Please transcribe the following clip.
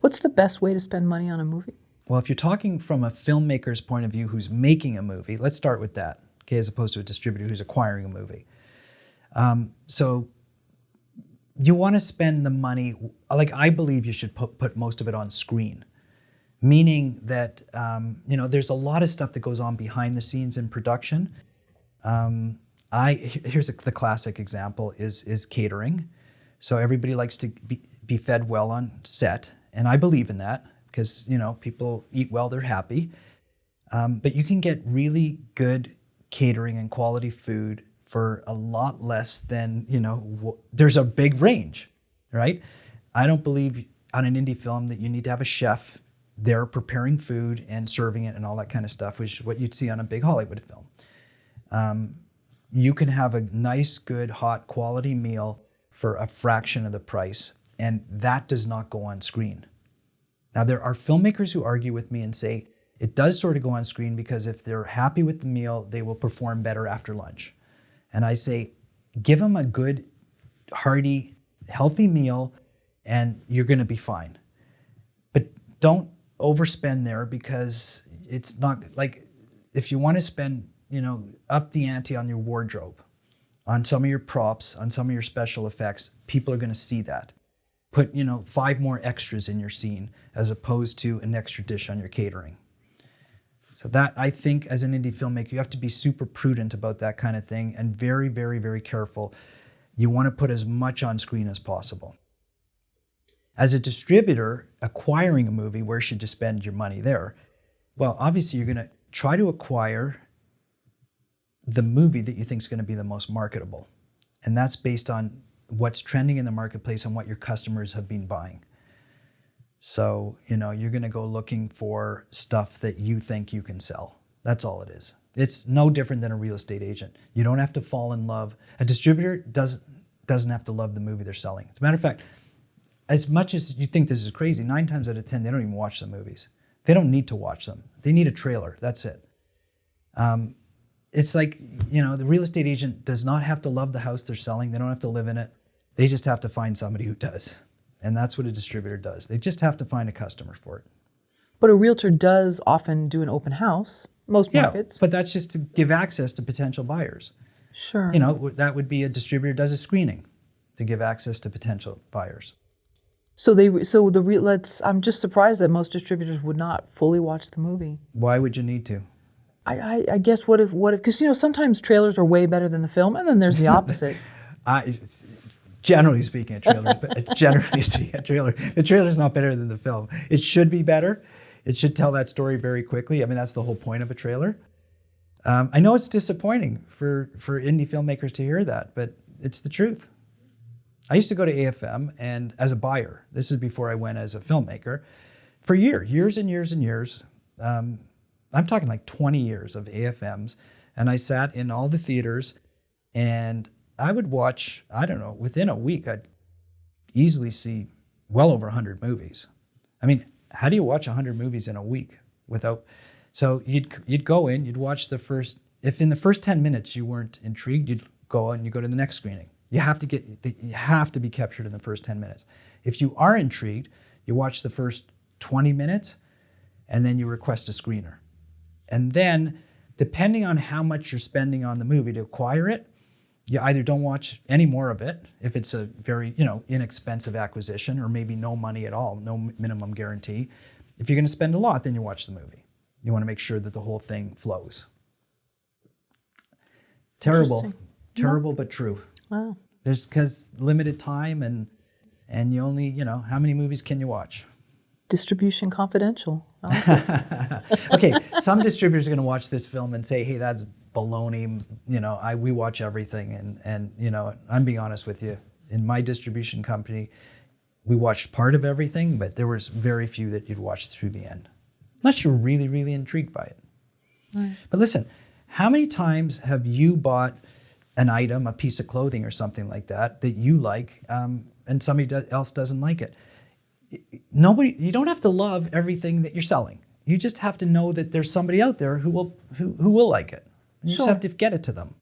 What's the best way to spend money on a movie? Well, if you're talking from a filmmaker's point of view who's making a movie, let's start with that, okay, as opposed to a distributor who's acquiring a movie. So you want to spend the money, like I believe you should put most of it on screen, meaning that, there's a lot of stuff that goes on behind the scenes in production. Here's the classic example is catering. So everybody likes to be fed well on set, and I believe in that because, people eat well, they're happy. But you can get really good catering and quality food for a lot less than, there's a big range, right? I don't believe on an indie film that you need to have a chef there preparing food and serving it and all that kind of stuff, which is what you'd see on a big Hollywood film. You can have a nice, good, hot, quality meal for a fraction of the price, and that does not go on screen. Now, there are filmmakers who argue with me and say it does sort of go on screen because if they're happy with the meal, they will perform better after lunch. And I say, give them a good, hearty, healthy meal, and you're going to be fine. But don't overspend there because it's not like if you want to spend, up the ante on your wardrobe, on some of your props, on some of your special effects, people are going to see that. Put, 5 more extras in your scene as opposed to an extra dish on your catering. So that, I think, as an indie filmmaker, you have to be super prudent about that kind of thing and very, very, very careful. You want to put as much on screen as possible. As a distributor, acquiring a movie, where should you spend your money there? Well, obviously, you're going to try to acquire the movie that you think is going to be the most marketable. And that's based on what's trending in the marketplace and what your customers have been buying. So, you're going to go looking for stuff that you think you can sell. That's all it is. It's no different than a real estate agent. You don't have to fall in love. A distributor doesn't have to love the movie they're selling. As a matter of fact, as much as you think this is crazy, 9 times out of 10, they don't even watch the movies. They don't need to watch them. They need a trailer. That's it. It's like, the real estate agent does not have to love the house they're selling. They don't have to live in it. They just have to find somebody who does. And that's what a distributor does. They just have to find a customer for it. But a realtor does often do an open house, most markets. But that's just to give access to potential buyers. Sure. That would be a distributor does a screening to give access to potential buyers. I'm just surprised that most distributors would not fully watch the movie. Why would you need to? I guess what if, because sometimes trailers are way better than the film, and then there's the opposite. Generally speaking, the trailer's not better than the film. It should be better. It should tell that story very quickly. I mean, that's the whole point of a trailer. I know it's disappointing for indie filmmakers to hear that, but it's the truth. I used to go to AFM and as a buyer, this is before I went as a filmmaker, for years and years and years. I'm talking like 20 years of AFMs, and I sat in all the theaters and I would watch, I don't know, within a week, I'd easily see well over 100 movies. I mean, how do you watch 100 movies in a week without? So you'd go in, you'd watch the first, if in the first 10 minutes you weren't intrigued, you'd go and you go to the next screening. You have to be captured in the first 10 minutes. If you are intrigued, you watch the first 20 minutes and then you request a screener. And then, depending on how much you're spending on the movie to acquire it, you either don't watch any more of it, if it's a very, inexpensive acquisition, or maybe no money at all, no minimum guarantee. If you're going to spend a lot, then you watch the movie. You want to make sure that the whole thing flows. Terrible, but true. Wow. There's because limited time and you only, how many movies can you watch? Distribution confidential. Okay, some distributors are going to watch this film and say, hey, that's baloney. We watch everything. And I'm being honest with you. In my distribution company, we watched part of everything, but there was very few that you'd watch through the end. Unless you're really, really intrigued by it. Right. But listen, how many times have you bought an item, a piece of clothing or something like that you like, and somebody else doesn't like it? You don't have to love everything that you're selling. You just have to know that there's somebody out there who will like it. You just have to get it to them.